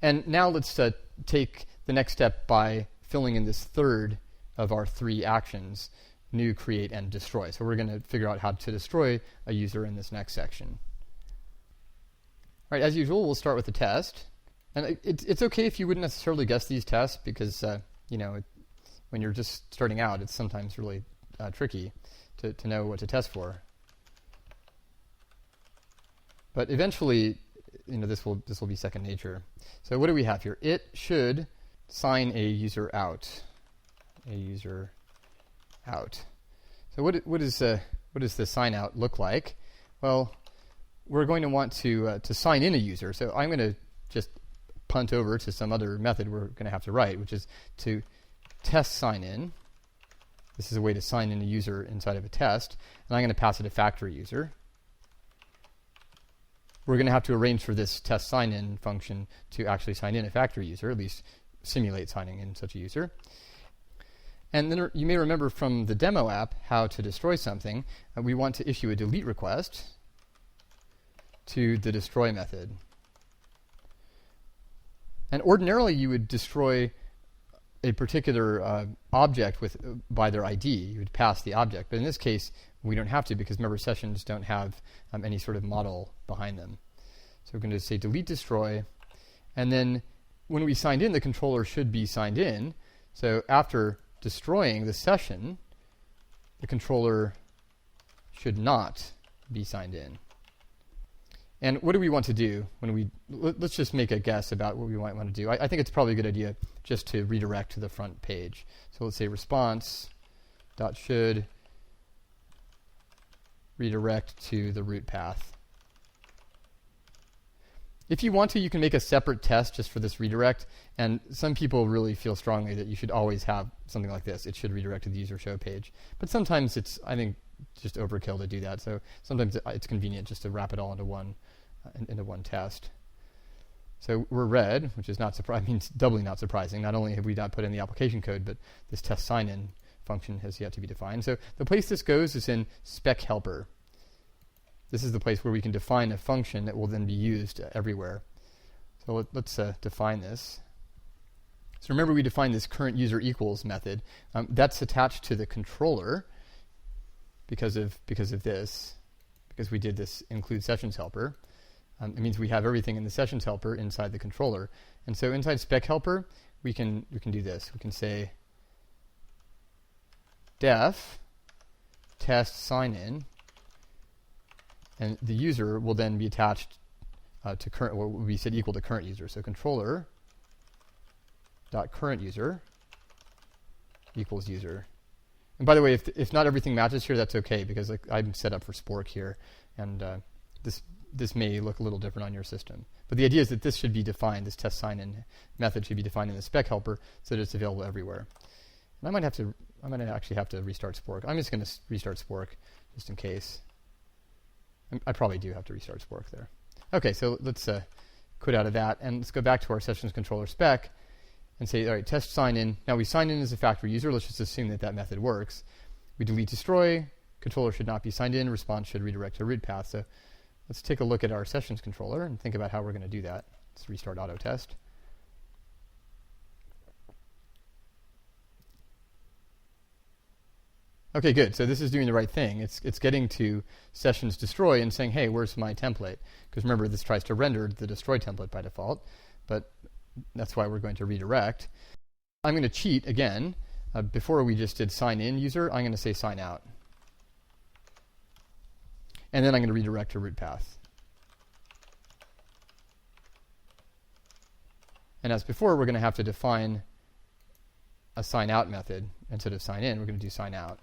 And now let's take the next step by filling in this third of our three actions: new, create, and destroy. So we're going to figure out how to destroy a user in this next section. All right, as usual, we'll start with the test. And it's okay if you wouldn't necessarily guess these tests, because when you're just starting out, it's sometimes really tricky to know what to test for. But eventually, this will be second nature. So what do we have here? It should sign a user out. A user out. So what does the sign out look like? Well, we're going to want to sign in a user. So I'm going to just punt over to some other method we're going to have to write, which is to test sign in. This is a way to sign in a user inside of a test, and I'm going to pass it a factory user. We're going to have to arrange for this test sign in function to actually sign in a factory user, at least simulate signing in such a user. And then you may remember from the demo app how to destroy something. We want to issue a delete request to the destroy method. And ordinarily you would destroy a particular object by their ID. You would pass the object. But in this case, we don't have to, because member sessions don't have any sort of model behind them. So we're going to say delete destroy. And then when we signed in, the controller should be signed in. So after destroying the session, the controller should not be signed in. And what do we want to do when let's just make a guess about what we might want to do. I think it's probably a good idea just to redirect to the front page. So let's say response.should redirect to the root path. If you want to, you can make a separate test just for this redirect, and some people really feel strongly that you should always have something like this. It should redirect to the user show page. But sometimes it's, I think, just overkill to do that. So sometimes it's convenient just to wrap it all into one test. So we're red, which is doubly not surprising. Not only have we not put in the application code, but this test sign-in function has yet to be defined. So the place this goes is in spec helper. This is the place where we can define a function that will then be used everywhere. So let's define this. So remember, we defined this current user equals method. That's attached to the controller because of this, because we did this include sessions helper. It means we have everything in the sessions helper inside the controller. And so inside spec helper, we can do this. We can say def test sign in, and the user will then be attached to current, what we said equal to current user. So controller dot current user equals user. And by the way, if not everything matches here, that's okay, because I'm set up for Spork here, and this may look a little different on your system. But the idea is that this should be defined, this test sign-in method should be defined in the spec helper so that it's available everywhere. And I might actually have to restart Spork. I'm just going to restart Spork just in case. I probably do have to restart Spork there. Okay, so let's quit out of that, and let's go back to our sessions controller spec and say, all right, test sign in. Now we sign in as a factory user. Let's just assume that method works. We delete destroy. Controller should not be signed in. Response should redirect to root path. So let's take a look at our sessions controller and think about how we're going to do that. Let's restart auto test. Okay, good. So this is doing the right thing. It's getting to sessions destroy and saying, hey, where's my template? Because remember, this tries to render the destroy template by default, but that's why we're going to redirect. I'm going to cheat again. Before we just did sign in user, I'm going to say sign out. And then I'm going to redirect to root path. And as before, we're going to have to define a sign out method. Instead of sign in, we're going to do sign out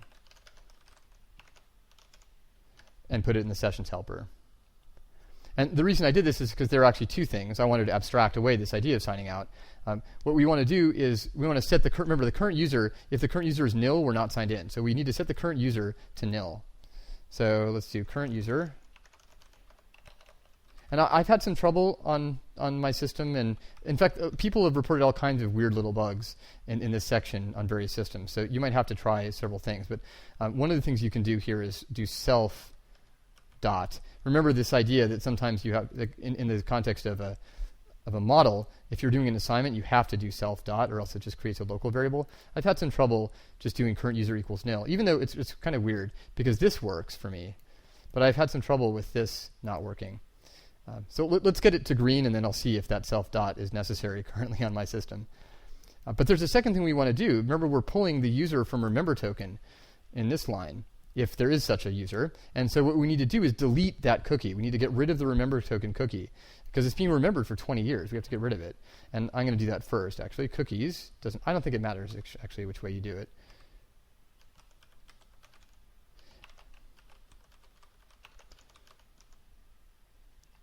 and put it in the sessions helper. And the reason I did this is because there are actually two things. I wanted to abstract away this idea of signing out. What we want to do is we want to set remember the current user, if the current user is nil, we're not signed in. So we need to set the current user to nil. So let's do current user. And I've had some trouble on my system, and in fact, people have reported all kinds of weird little bugs in this section on various systems. So you might have to try several things. But one of the things you can do here is do self dot. Remember this idea that sometimes you have, in the context of of a model, if you're doing an assignment, you have to do self dot, or else it just creates a local variable. I've had some trouble just doing current user equals nil, even though it's kind of weird because this works for me, but I've had some trouble with this not working. So let's get it to green, and then I'll see if that self dot is necessary currently on my system. But there's a second thing we want to do. Remember, we're pulling the user from remember token in this line, if there is such a user. And so what we need to do is delete that cookie. We need to get rid of the remember token cookie, because it's being remembered for 20 years. We have to get rid of it. And I'm going to do that first, actually. Cookies, I don't think it matters, actually, which way you do it.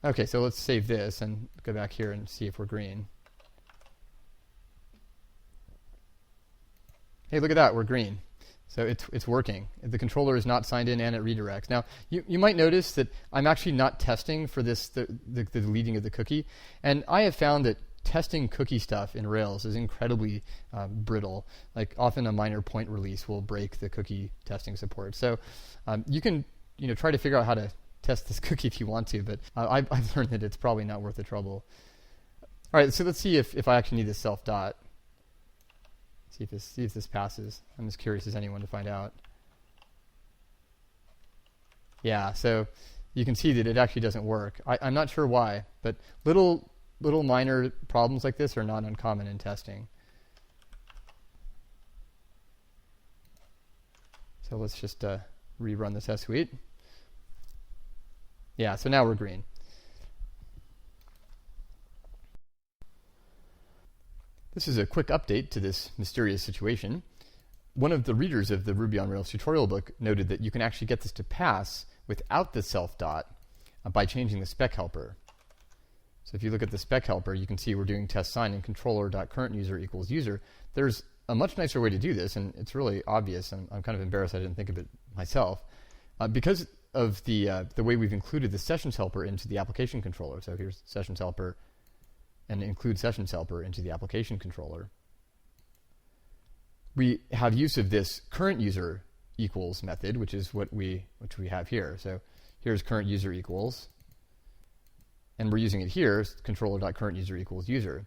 Okay, so let's save this and go back here and see if we're green. Hey, look at that, we're green. So it's working. The controller is not signed in and it redirects. Now, you might notice that I'm actually not testing for this, the deleting of the cookie. And I have found that testing cookie stuff in Rails is incredibly brittle. Like often a minor point release will break the cookie testing support. So you can try to figure out how to test this cookie if you want to, but I've learned that it's probably not worth the trouble. All right, so let's see if I actually need this self dot. See if this passes. I'm as curious as anyone to find out. Yeah, so you can see that it actually doesn't work. I'm not sure why, but little minor problems like this are not uncommon in testing. So let's just rerun this test suite. Yeah, so now we're green. This is a quick update to this mysterious situation. One of the readers of the Ruby on Rails tutorial book noted that you can actually get this to pass without the self dot by changing the spec helper. So if you look at the spec helper, you can see we're doing test sign in controller.current_user equals user. There's a much nicer way to do this, and it's really obvious, and I'm kind of embarrassed I didn't think of it myself. Because of the way we've included the sessions helper into the application controller. So here's sessions helper, and include sessions helper into the application controller. We have use of this current user equals method, which is what we have here. So here's current user equals, and we're using it here, controller.current_user equals user.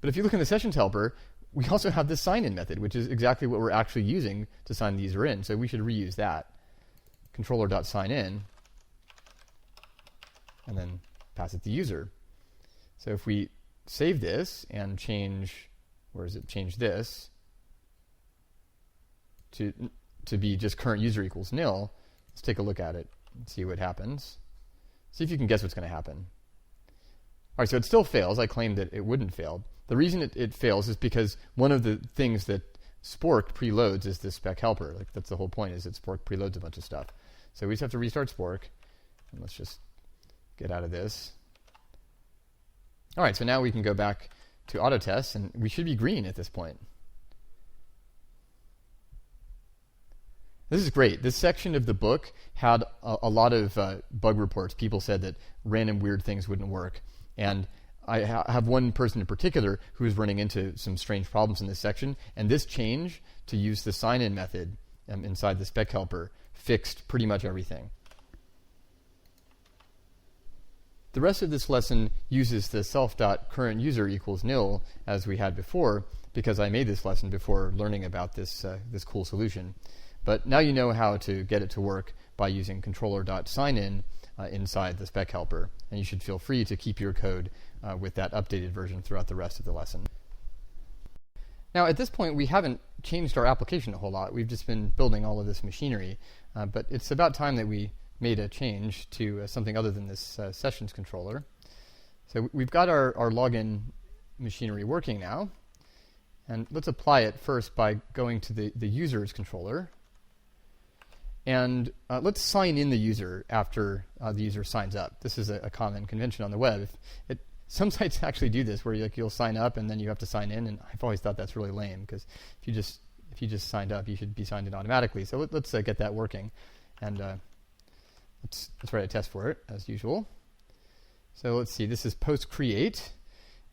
But if you look in the sessions helper, we also have this sign-in method, which is exactly what we're actually using to sign the user in. So we should reuse that. Controller.signin, and then pass it to user. So if we save this and change this to be just current user equals nil, let's take a look at it and see what happens. See if you can guess what's going to happen. All right, so it still fails. I claimed that it wouldn't fail. The reason it fails is because one of the things that Spork preloads is this spec helper. Like that's the whole point, is that Spork preloads a bunch of stuff. So we just have to restart Spork, and let's just get out of this. All right, so now we can go back to auto test, and we should be green at this point. This is great. This section of the book had a lot of bug reports. People said that random weird things wouldn't work. And I have one person in particular who is running into some strange problems in this section. And this change to use the sign-in method inside the spec helper fixed pretty much everything. The rest of this lesson uses the self.current_user equals nil as we had before, because I made this lesson before learning about this cool solution. But now you know how to get it to work by using controller.signin inside the spec helper. And you should feel free to keep your code with that updated version throughout the rest of the lesson. Now, at this point, we haven't changed our application a whole lot. We've just been building all of this machinery. But it's about time that we made a change to something other than this sessions controller. So we've got our login machinery working now. And let's apply it first by going to the users controller. And let's sign in the user after the user signs up. This is a common convention on the web. Some sites actually do this, where you'll sign up and then you have to sign in. And I've always thought that's really lame, because if you just signed up, you should be signed in automatically. So let's get that working, and let's write a test for it as usual. So let's see. This is post create.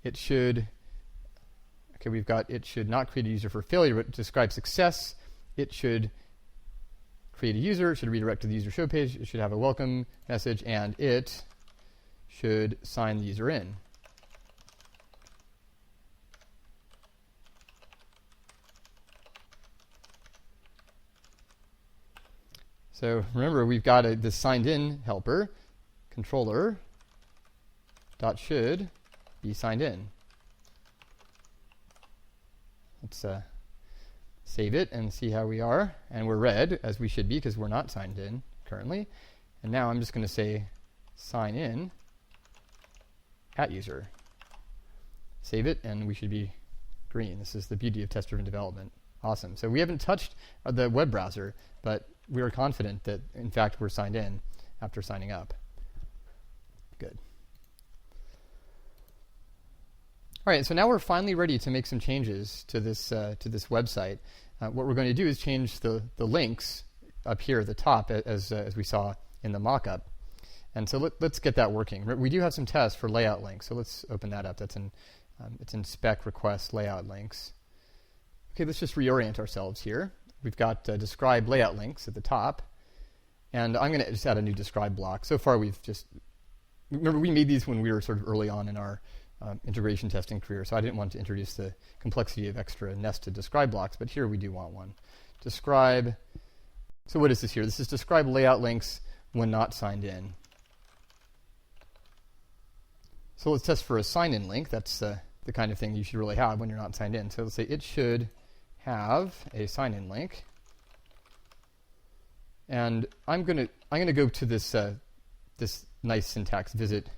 It should. Okay, we've got it should not create a user for failure, but describe success. It should create a user, it should redirect to the user show page, it should have a welcome message, and it should sign the user in. So remember, we've got this signed in helper, controller dot should be signed in. Let's save it and see how we are. And we're red, as we should be, because we're not signed in currently. And now I'm just going to say sign in @user. Save it, and we should be green. This is the beauty of test-driven development. Awesome. So we haven't touched the web browser, but we are confident that, in fact, we're signed in after signing up. Good. All right, so now we're finally ready to make some changes to this website. What we're going to do is change the links up here at the top, as we saw in the mock-up. And so let's get that working. We do have some tests for layout links, so let's open that up. That's it's in spec request layout links. Okay, let's just reorient ourselves here. We've got describe layout links at the top, and I'm going to just add a new describe block. So far, remember we made these when we were sort of early on in our integration testing career, so I didn't want to introduce the complexity of extra nested describe blocks, but here we do want one. Describe, so what is this here? This is describe layout links when not signed in. So let's test for a sign-in link. That's the kind of thing you should really have when you're not signed in. So let's say it should have a sign-in link. And I'm gonna go to this this nice syntax, visit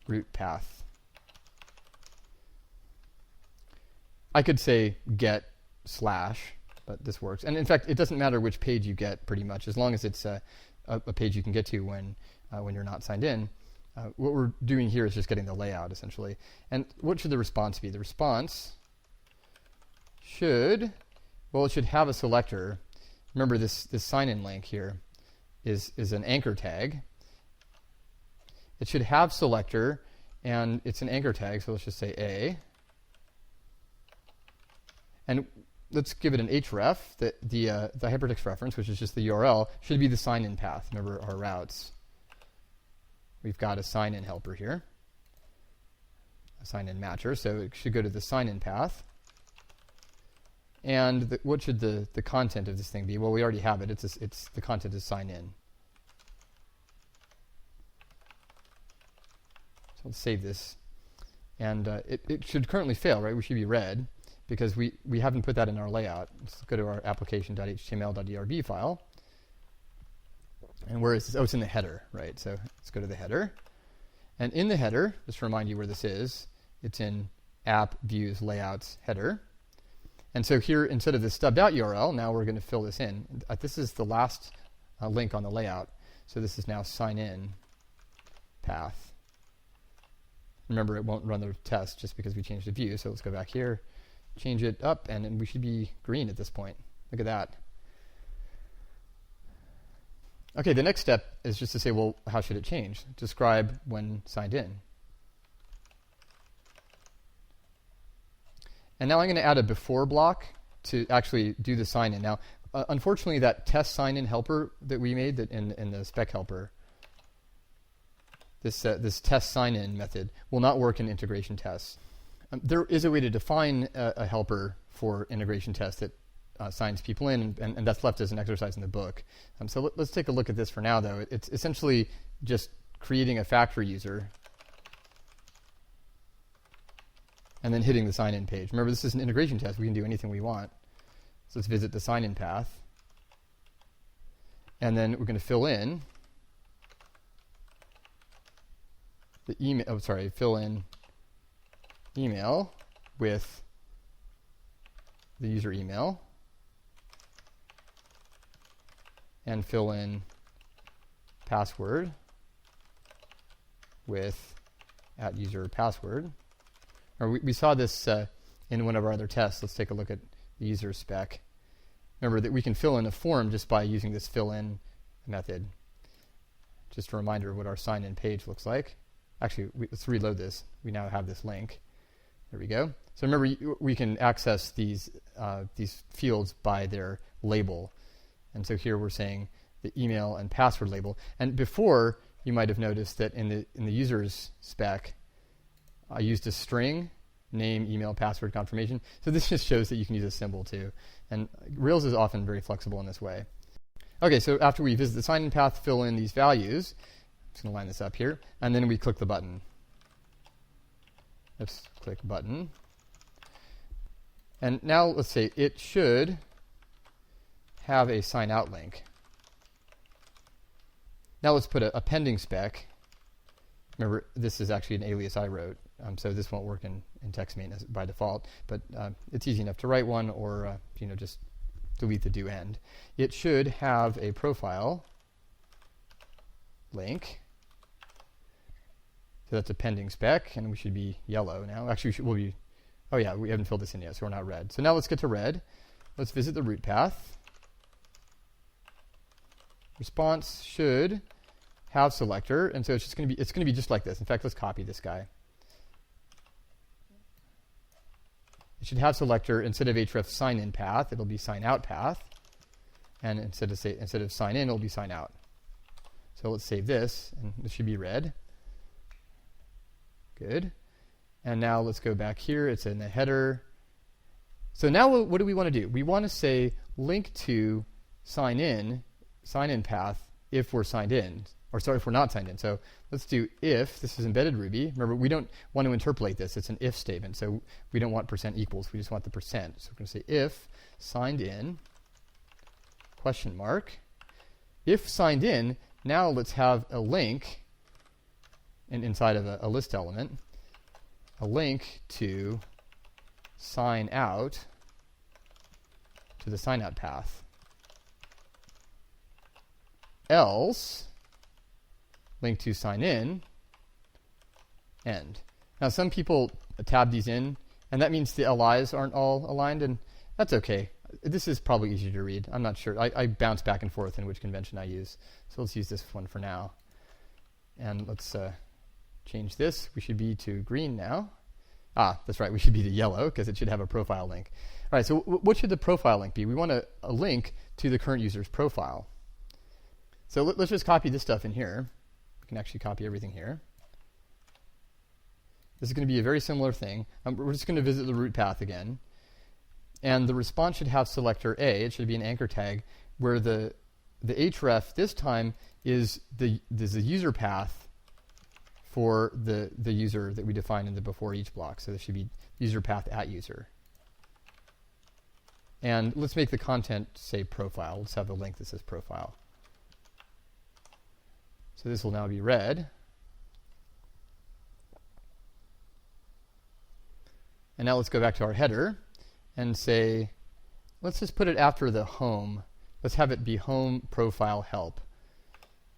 root path. I could say get / but this works. And in fact, it doesn't matter which page you get pretty much, as long as it's a page you can get to when you're not signed in. What we're doing here is just getting the layout, essentially. And what should the response be? The response should have a selector. Remember, this sign-in link here is an anchor tag. It should have selector, and it's an anchor tag, so let's just say A. And let's give it an href. The hypertext reference, which is just the URL, should be the sign-in path. Remember our routes. We've got a sign-in helper here, a sign-in matcher, so it should go to the sign-in path. And what should the content of this thing be? Well, we already have it. It's the content is sign in. So let's save this. And it should currently fail, right? We should be red, because we haven't put that in our layout. Let's go to our application.html.erb file. And where is this? Oh, it's in the header, right? So let's go to the header. And in the header, just to remind you where this is, it's in app views layouts header. And so here, instead of the stubbed out URL, now we're going to fill this in. This is the last link on the layout. So this is now sign in path. Remember, it won't run the test just because we changed the view. So let's go back here, change it up, and then we should be green at this point. Look at that. Okay, the next step is just to say, well, how should it change? Describe when signed in. And now I'm going to add a before block to actually do the sign-in. Now, unfortunately, that test sign-in helper that we made in the spec helper, this test sign-in method, will not work in integration tests. There is a way to define a helper for integration tests that signs people in, and that's left as an exercise in the book. So let's take a look at this for now, though. It's essentially just creating a factory user and then hitting the sign-in page. Remember, this is an integration test. We can do anything we want. So let's visit the sign-in path. And then we're going to fill in the email, fill in email with the user email, and fill in password with @user password. Or we saw this in one of our other tests. Let's take a look at the user spec. Remember that we can fill in a form just by using this fill in method. Just a reminder of what our sign-in page looks like. Actually, let's reload this. We now have this link. There we go. So remember, we can access these fields by their label. And so here we're saying the email and password label. And before, you might have noticed that in the user's spec, I used a string, name, email, password, confirmation. So this just shows that you can use a symbol too. And Rails is often very flexible in this way. Okay, so after we visit the sign-in path, fill in these values. I'm just going to line this up here. And then we click the button. Let's click button. And now let's say it should have a sign out link. Now let's put a pending spec. Remember, this is actually an alias I wrote, so this won't work in text main by default, but it's easy enough to write one, or just delete the do end. It should have a profile link. So that's a pending spec, and we should be yellow now. Actually, we'll be, oh yeah, we haven't filled this in yet, so we're not red. So now let's get to red. Let's visit the root path. Response should have selector, and so it's going to be just like this. In fact, let's copy this guy. It should have selector. Instead of href sign in path, it'll be sign out path, and instead of sign in, it'll be sign out. So let's save this, and this should be red. Good. And now let's go back here. It's in the header. So now what do we want to do? We want to say link to sign in path if we're signed in. Or sorry, if we're not signed in. So let's do if. This is embedded Ruby. Remember, we don't want to interpolate this. It's an if statement. So we don't want percent equals. We just want the percent. So we're going to say if signed in, question mark. If signed in, now let's have a link inside of a list element, a link to sign out to the sign out path. Else, link to sign in, end. Now some people tab these in, and that means the LIs aren't all aligned, and that's okay. This is probably easier to read. I'm not sure. I bounce back and forth in which convention I use. So let's use this one for now. And let's change this. We should be to green now. Ah, that's right. We should be to yellow because it should have a profile link. All right, so what should the profile link be? We want a link to the current user's profile. So let's just copy this stuff in here. We can actually copy everything here. This is going to be a very similar thing. We're just going to visit the root path again. And the response should have selector A. It should be an anchor tag where the href this time is the user path for the user that we defined in the before each block. So this should be user path at user. And let's make the content say profile. Let's have the link that says profile. So this will now be red. And now let's go back to our header and say, let's just put it after the home. Let's have it be home profile help.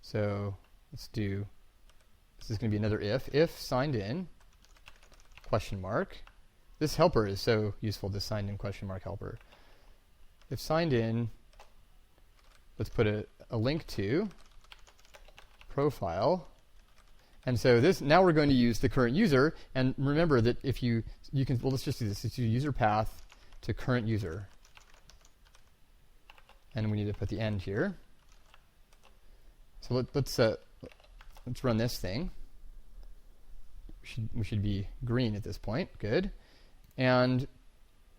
So let's do, this is going to be another if signed in, question mark. This helper is so useful, this signed in question mark helper. If signed in, let's put a link to profile. And so this, now we're going to use the current user, and remember that if you can, well, let's just do this. Let's do user path to current user. And we need to put the end here. So let's run this thing. We should be green at this point. Good. And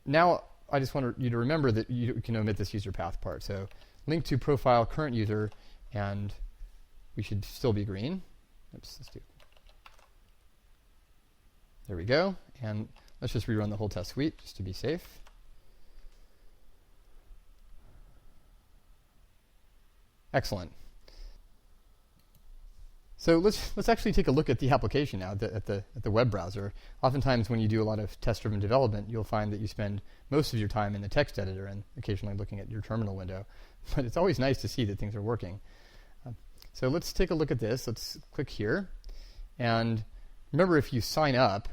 now I just want you to remember that you can omit this user path part. So link to profile current user, and we should still be green. Oops, let's do. There we go. And let's just rerun the whole test suite just to be safe. Excellent. So let's actually take a look at the application now at the web browser. Oftentimes when you do a lot of test-driven development, you'll find that you spend most of your time in the text editor and occasionally looking at your terminal window. But it's always nice to see that things are working. So let's take a look at this. Let's click here. And remember, if you sign up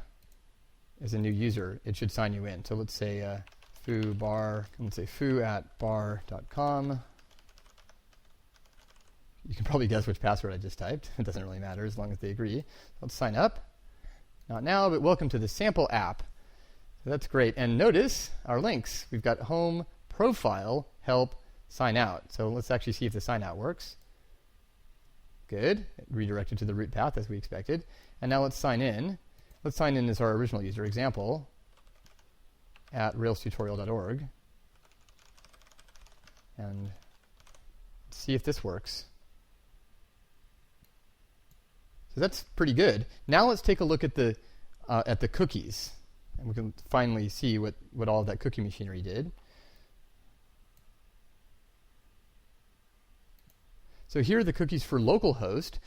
as a new user, it should sign you in. So let's say foo@bar.com. You can probably guess which password I just typed. It doesn't really matter as long as they agree. Let's sign up. Not now, but welcome to the sample app. So that's great. And notice our links. We've got home, profile, help, sign out. So let's actually see if the sign out works. Good. It redirected to the root path as we expected. And now let's sign in. Let's sign in as our original user, example at railstutorial.org. And see if this works. So that's pretty good. Now let's take a look at the cookies, and we can finally see what all of that cookie machinery did. So here are the cookies for localhost.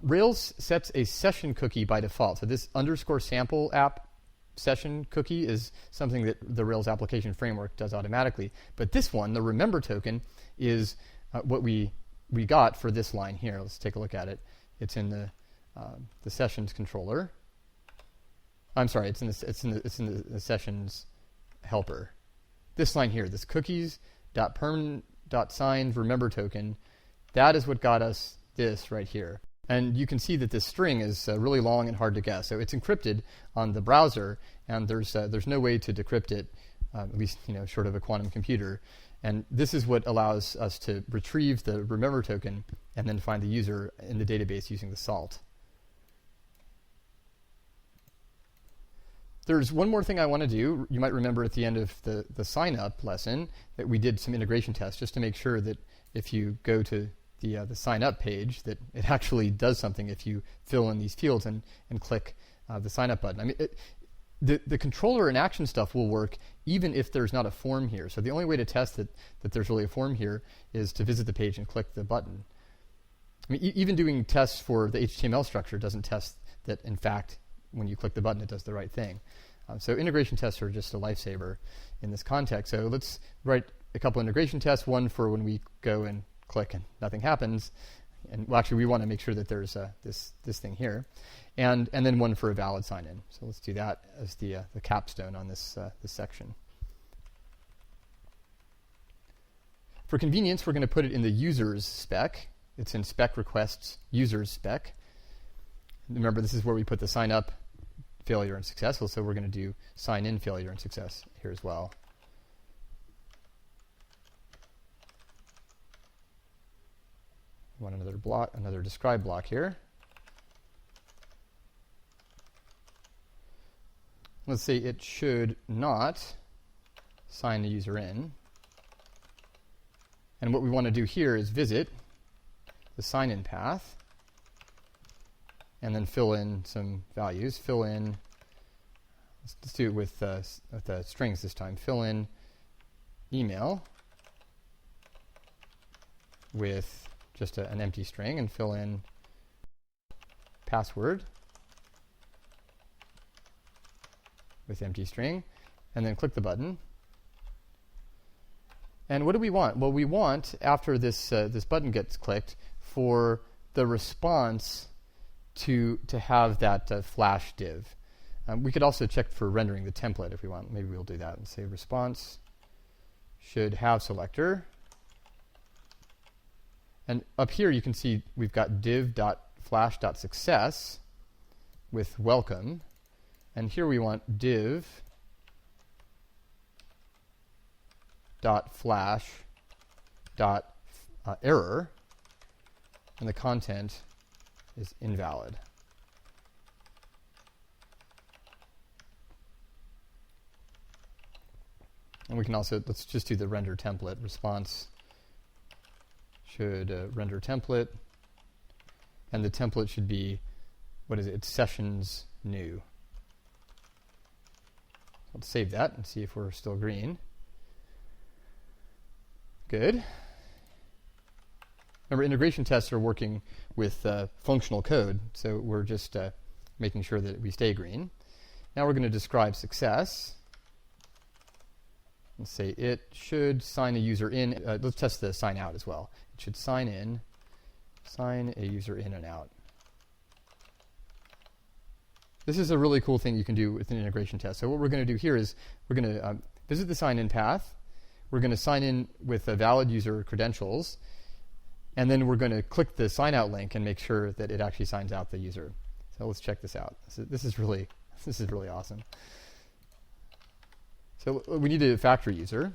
Rails sets a session cookie by default. So this underscore sample app session cookie is something that the Rails application framework does automatically. But this one, the remember token, is what we got for this line here. Let's take a look at it. It's in the sessions controller. I'm sorry, it's in the sessions helper. This line here, this cookies.permanent.signed remember token, that is what got us this right here. And you can see that this string is really long and hard to guess. So it's encrypted on the browser, and there's no way to decrypt it, at least short of a quantum computer. And this is what allows us to retrieve the remember token and then find the user in the database using the salt. There's one more thing I want to do. You might remember at the end of the sign up lesson that we did some integration tests just to make sure that if you go to the sign up page, that it actually does something if you fill in these fields and click the sign up button. I mean, the controller and action stuff will work even if there's not a form here. So the only way to test that there's really a form here is to visit the page and click the button. I mean, even doing tests for the HTML structure doesn't test that, in fact, when you click the button, it does the right thing. So integration tests are just a lifesaver in this context. So let's write a couple integration tests, one for when we go and click and nothing happens. And well, actually, we want to make sure that there's this thing here. And then one for a valid sign-in. So let's do that as the capstone on this section. For convenience, we're going to put it in the users spec. It's in spec requests users spec. Remember, this is where we put the sign up failure and successful, so we're going to do sign in failure and success here as well. We want another block, another describe block here. Let's say it should not sign the user in. And what we want to do here is visit the sign-in path and then fill in some values. Fill in, let's do it with strings this time. Fill in email with just an empty string, and fill in password with empty string, and then click the button. And what do we want? Well, we want, after this button gets clicked, for the response to have that flash div. We could also check for rendering the template if we want. Maybe we'll do that and say response should have selector. And up here you can see we've got div.flash.success with welcome. And here we want div.flash.error, and the content is invalid. And we can also, let's just do the render template. Response should render template, and the template should be, what is it? It's sessions new. Let's save that and see if we're still green. Good. Remember, integration tests are working with functional code, so we're just making sure that we stay green. Now we're going to describe success and say it should sign a user in. Let's test the sign out as well. It should sign in, sign a user in and out. This is a really cool thing you can do with an integration test. So what we're going to do here is we're going to visit the sign-in path. We're going to sign in with a valid user credentials, and then we're going to click the sign out link and make sure that it actually signs out the user. So let's check this out. This is really awesome. So we need a factory user.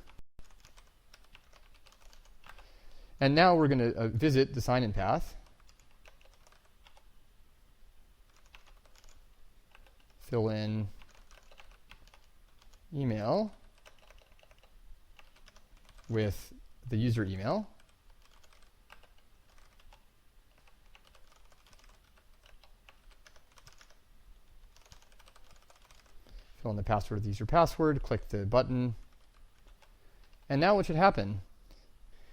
And now we're going to visit the sign-in path. Fill in email with the user email. fill in the password with the user password, click the button. And now what should happen?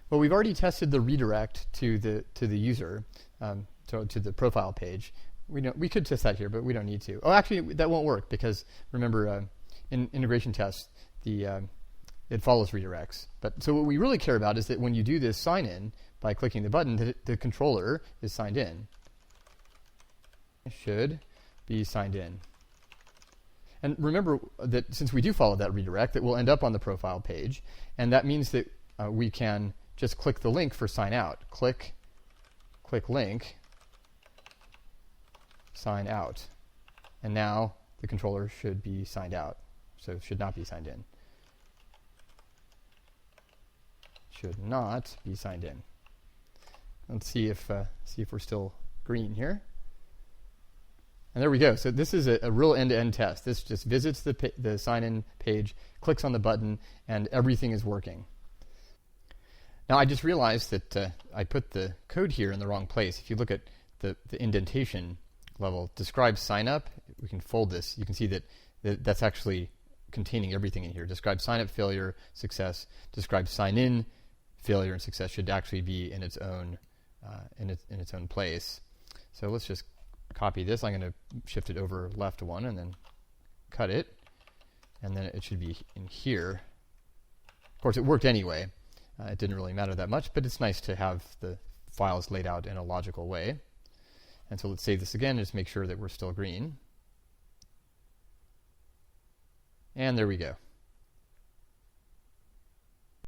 Well, we've already tested the redirect to the user, to the profile page. We could test that here, but we don't need to. Oh, actually, that won't work because remember, in integration tests, it follows redirects. But so what we really care about is that when you do this sign in by clicking the button, that the controller is signed in. It should be signed in. And remember that since we do follow that redirect, that we'll end up on the profile page, and that means that we can just click the link for sign out. Click link, sign out. And now the controller should be signed out. So it should not be signed in. Should not be signed in. Let's see if we're still green here. And there we go. So this is a real end-to-end test. This just visits the sign-in page, clicks on the button, and everything is working. Now I just realized that I put the code here in the wrong place. If you look at the indentation level, describe sign-up, we can fold this. You can see that that's actually containing everything in here. Describe sign-up failure, success. Describe sign-in failure and success should actually be in its own place. So let's just copy this. I'm going to shift it over left one and then cut it, and then it should be in here. Of course, it worked anyway. It didn't really matter that much, but it's nice to have the files laid out in a logical way. And so let's save this again and just make sure that we're still green. And there we go.